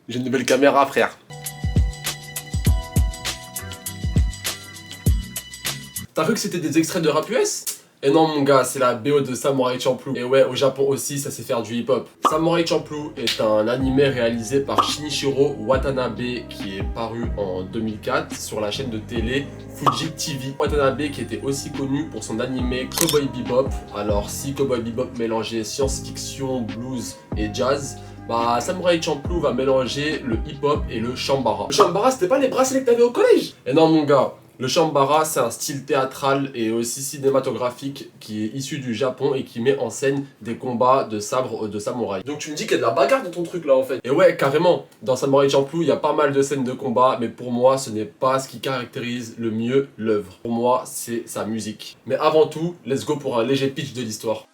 J'ai une nouvelle caméra, frère. T'as cru que c'était des extraits de rap US? Et non mon gars, c'est la BO de Samurai Champloo. Et ouais, au Japon aussi, ça sait faire du hip-hop. Samurai Champloo est un animé réalisé par Shinichiro Watanabe qui est paru en 2004 sur la chaîne de télé Fuji TV. Watanabe qui était aussi connu pour son animé Cowboy Bebop. Alors si Cowboy Bebop mélangeait science-fiction, blues et jazz, bah Samurai Champloo va mélanger le hip-hop et le shambara. Le shambara, c'était pas les bracelets que t'avais au collège? Et non mon gars, le shambara, c'est un style théâtral et aussi cinématographique qui est issu du Japon et qui met en scène des combats de sabre de samouraï. Donc tu me dis qu'il y a de la bagarre dans ton truc là en fait. Et ouais, carrément, dans Samurai Champloo, il y a pas mal de scènes de combat, mais pour moi, ce n'est pas ce qui caractérise le mieux l'œuvre. Pour moi, c'est sa musique. Mais avant tout, let's go pour un léger pitch de l'histoire.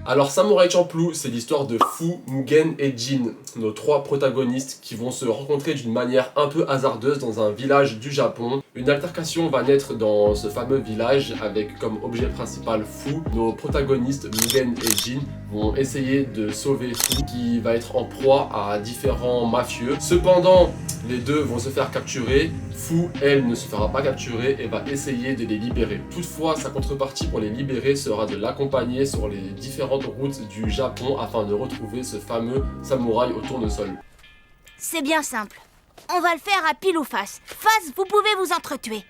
Alors Samurai Champloo, c'est l'histoire de Fu, Mugen et Jin, nos trois protagonistes qui vont se rencontrer d'une manière un peu hasardeuse dans un village du Japon. Une altercation va naître dans ce fameux village avec comme objet principal Fu. Nos protagonistes Mugen et Jin vont essayer de sauver Fu qui va être en proie à différents mafieux. Cependant, les deux vont se faire capturer. Fu, elle, ne se fera pas capturer et va essayer de les libérer. Toutefois, sa contrepartie pour les libérer sera de l'accompagner sur les différentes routes du Japon afin de retrouver ce fameux samouraï au tournesol. C'est bien simple. On va le faire à pile ou face. Face, vous pouvez vous entretuer.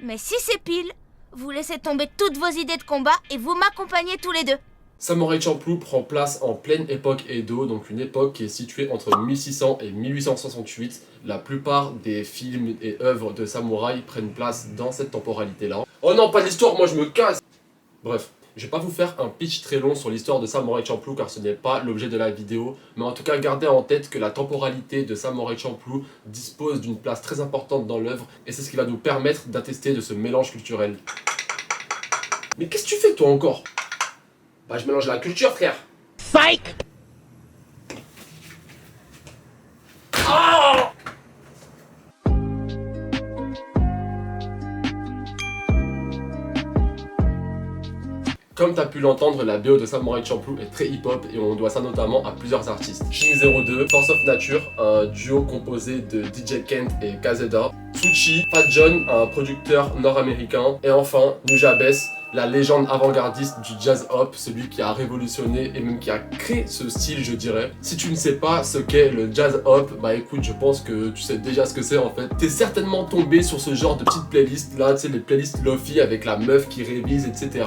Mais si c'est pile, vous laissez tomber toutes vos idées de combat et vous m'accompagnez tous les deux. Samurai Champloo prend place en pleine époque Edo, donc une époque qui est située entre 1600 et 1868. La plupart des films et œuvres de samouraï prennent place dans cette temporalité-là. Oh non, pas d'histoire, moi je me casse! Bref, je vais pas vous faire un pitch très long sur l'histoire de Samurai Champloo car ce n'est pas l'objet de la vidéo, mais en tout cas gardez en tête que la temporalité de Samurai Champloo dispose d'une place très importante dans l'œuvre et c'est ce qui va nous permettre d'attester de ce mélange culturel. Mais qu'est-ce que tu fais toi encore? Bah je mélange la culture frère. Psych! Oh! Comme tu as pu l'entendre, la BO de Samurai Champloo est très hip-hop et on doit ça notamment à plusieurs artistes. Shin02, Force of Nature, un duo composé de DJ Kent et Kazeda, Tsuchi, Fat John, un producteur nord-américain, et enfin Nujabes, la légende avant-gardiste du jazz hop, celui qui a révolutionné et même qui a créé ce style, je dirais. Si tu ne sais pas ce qu'est le jazz hop, bah écoute, je pense que tu sais déjà ce que c'est en fait. T'es certainement tombé sur ce genre de petites playlists là, tu sais, les playlists lofi avec la meuf qui révise, etc.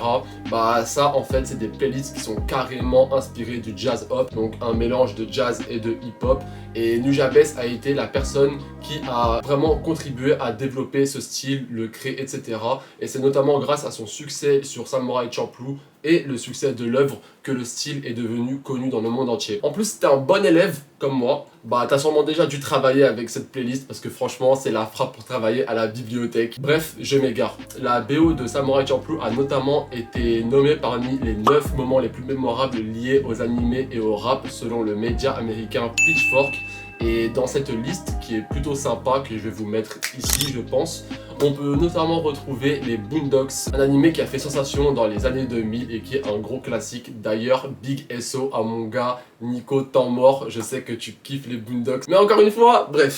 Bah ça en fait, c'est des playlists qui sont carrément inspirées du jazz hop, donc un mélange de jazz et de hip hop. Et Nujabes a été la personne qui a vraiment contribué à développer ce style, le créer, etc. Et c'est notamment grâce à son succès sur Samurai Champloo et le succès de l'œuvre que le style est devenu connu dans le monde entier. En plus, si t'es un bon élève comme moi, bah t'as sûrement déjà dû travailler avec cette playlist parce que franchement, c'est la frappe pour travailler à la bibliothèque. Bref, je m'égare. La BO de Samurai Champloo a notamment été nommée parmi les 9 moments les plus mémorables liés aux animés et au rap selon le média américain Pitchfork. Et dans cette liste, qui est plutôt sympa, que je vais vous mettre ici, je pense, on peut notamment retrouver les Boondocks, un animé qui a fait sensation dans les années 2000 et qui est un gros classique. D'ailleurs, Big SO à mon gars Nico Temps Mort, je sais que tu kiffes les Boondocks. Mais encore une fois, bref.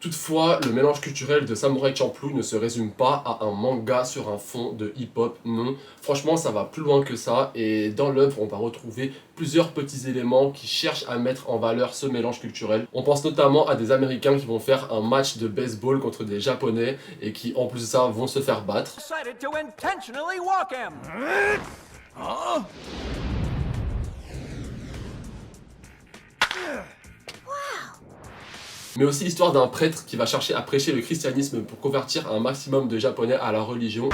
Toutefois, le mélange culturel de Samurai Champloo ne se résume pas à un manga sur un fond de hip-hop, non. Franchement, ça va plus loin que ça et dans l'œuvre, on va retrouver plusieurs petits éléments qui cherchent à mettre en valeur ce mélange culturel. On pense notamment à des Américains qui vont faire un match de baseball contre des Japonais et qui, en plus de ça, vont se faire battre. Mais aussi l'histoire d'un prêtre qui va chercher à prêcher le christianisme pour convertir un maximum de Japonais à la religion.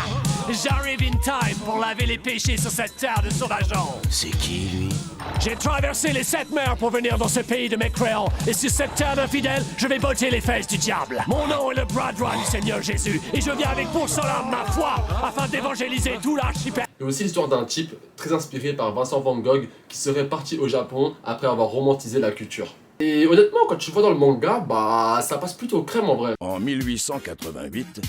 J'arrive in time pour laver les péchés sur cette terre de sauvageons. C'est qui, lui? J'ai traversé les 7 mers pour venir dans ce pays de mécréants. Et sur cette terre d'infidèles, je vais botter les fesses du diable. Mon nom est le bras droit du Seigneur Jésus. Et je viens avec pour cela ma foi, afin d'évangéliser tout l'archipel. Et aussi l'histoire d'un type très inspiré par Vincent Van Gogh qui serait parti au Japon après avoir romantisé la culture. Et honnêtement, quand tu vois dans le manga, bah ça passe plutôt crème en vrai. En 1888,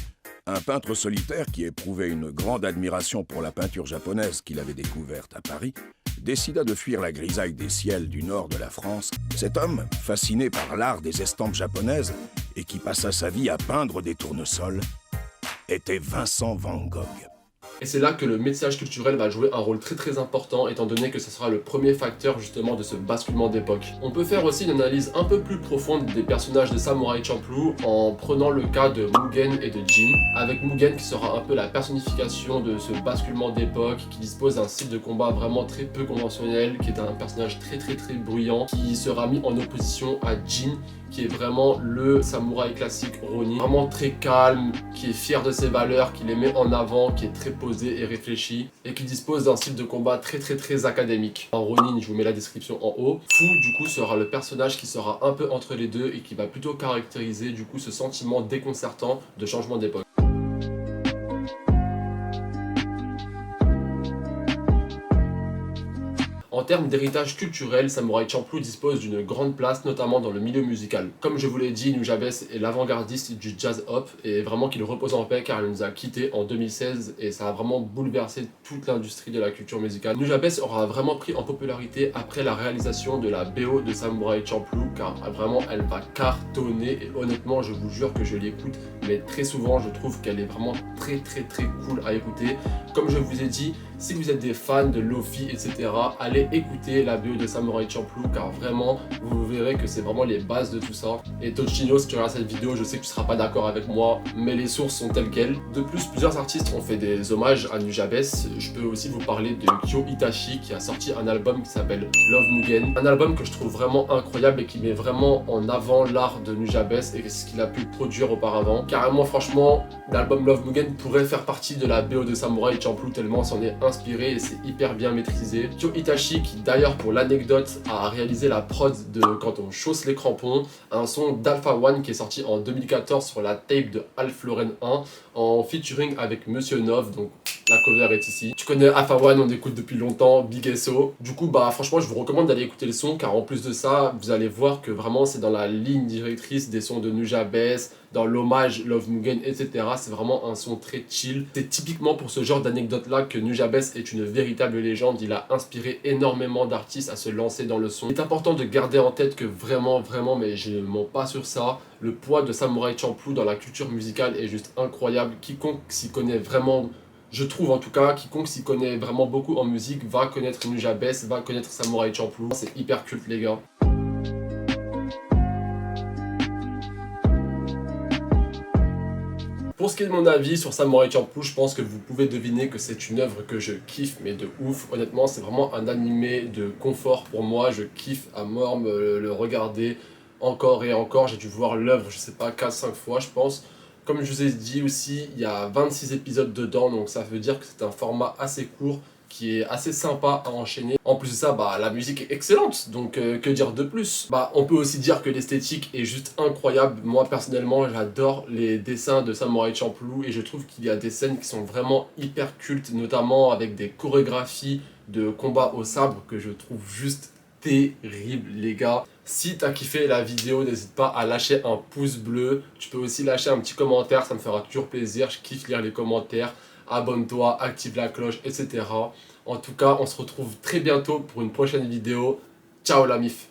Un peintre solitaire qui éprouvait une grande admiration pour la peinture japonaise qu'il avait découverte à Paris, décida de fuir la grisaille des ciels du nord de la France. Cet homme, fasciné par l'art des estampes japonaises et qui passa sa vie à peindre des tournesols, était Vincent van Gogh. Et c'est là que le métissage culturel va jouer un rôle très important étant donné que ce sera le premier facteur justement de ce basculement d'époque. On peut faire aussi une analyse un peu plus profonde des personnages de Samurai Champloo en prenant le cas de Mugen et de Jin, avec Mugen qui sera un peu la personnification de ce basculement d'époque, qui dispose d'un style de combat vraiment très peu conventionnel, qui est un personnage très bruyant, qui sera mis en opposition à Jin, qui est vraiment le samouraï classique Ronin, vraiment très calme, qui est fier de ses valeurs, qui les met en avant, qui est très posé et réfléchi, et qui dispose d'un style de combat très académique. En Ronin, je vous mets la description en haut. Fu, du coup, sera le personnage qui sera un peu entre les deux et qui va plutôt caractériser, du coup, ce sentiment déconcertant de changement d'époque. En termes d'héritage culturel, Samurai Champloo dispose d'une grande place, notamment dans le milieu musical. Comme je vous l'ai dit, Nujabes est l'avant-gardiste du jazz hop et vraiment qu'il repose en paix car il nous a quittés en 2016 et ça a vraiment bouleversé toute l'industrie de la culture musicale. Nujabes aura vraiment pris en popularité après la réalisation de la BO de Samurai Champloo car vraiment elle va cartonner et honnêtement je vous jure que je l'écoute mais très souvent je trouve qu'elle est vraiment très cool à écouter. Comme je vous ai dit, si vous êtes des fans de Lofi etc, allez écouter la BO de Samurai Champloo car vraiment vous verrez que c'est vraiment les bases de tout ça. Et Toshino, si tu regardes cette vidéo, je sais que tu seras pas d'accord avec moi mais les sources sont telles quelles. De plus, plusieurs artistes ont fait des hommages à Nujabes. Je peux aussi vous parler de Kyo Itachi qui a sorti un album qui s'appelle Love Mugen, un album que je trouve vraiment incroyable et qui met vraiment en avant l'art de Nujabes et ce qu'il a pu produire auparavant. Carrément franchement, l'album Love Mugen pourrait faire partie de la BO de Samurai Champloo tellement s'en est inspiré et c'est hyper bien maîtrisé. Kyo Itachi qui d'ailleurs pour l'anecdote a réalisé la prod de Quand on chausse les crampons, un son d'Alpha One qui est sorti en 2014 sur la tape de Alpha Lauren 1 en featuring avec Monsieur Nov, donc la cover est ici. Tu connais Alpha One, on écoute depuis longtemps, Big SO. Du coup bah franchement je vous recommande d'aller écouter le son car en plus de ça vous allez voir que vraiment c'est dans la ligne directrice des sons de Nujabes, dans l'hommage Love Mugen etc. C'est vraiment un son très chill. C'est typiquement pour ce genre d'anecdote là que Nujabes est une véritable légende. Il a inspiré énormément d'artistes à se lancer dans le son. Il est important de garder en tête que vraiment mais je ne mens pas sur ça, le poids de Samurai Champloo dans la culture musicale est juste incroyable. Quiconque s'y connaît vraiment, je trouve en tout cas, quiconque s'y connaît vraiment beaucoup en musique va connaître Nujabes, va connaître Samurai Champloo. C'est hyper culte les gars. Pour ce qui est de mon avis sur Samurai Champloo, je pense que vous pouvez deviner que c'est une œuvre que je kiffe mais de ouf. Honnêtement c'est vraiment un animé de confort pour moi, je kiffe à mort le regarder encore et encore. J'ai dû voir l'œuvre je sais pas 4-5 fois je pense. Comme je vous ai dit aussi, il y a 26 épisodes dedans donc ça veut dire que c'est un format assez court qui est assez sympa à enchaîner. En plus de ça, bah, la musique est excellente, donc que dire de plus? Bah, on peut aussi dire que l'esthétique est juste incroyable. Moi personnellement, j'adore les dessins de Samurai Champloo et je trouve qu'il y a des scènes qui sont vraiment hyper cultes, notamment avec des chorégraphies de combat au sabre que je trouve juste terrible les gars. Si t'as kiffé la vidéo, n'hésite pas à lâcher un pouce bleu. Tu peux aussi lâcher un petit commentaire, ça me fera toujours plaisir. Je kiffe lire les commentaires. Abonne-toi, active la cloche, etc. En tout cas, on se retrouve très bientôt pour une prochaine vidéo. Ciao la mif!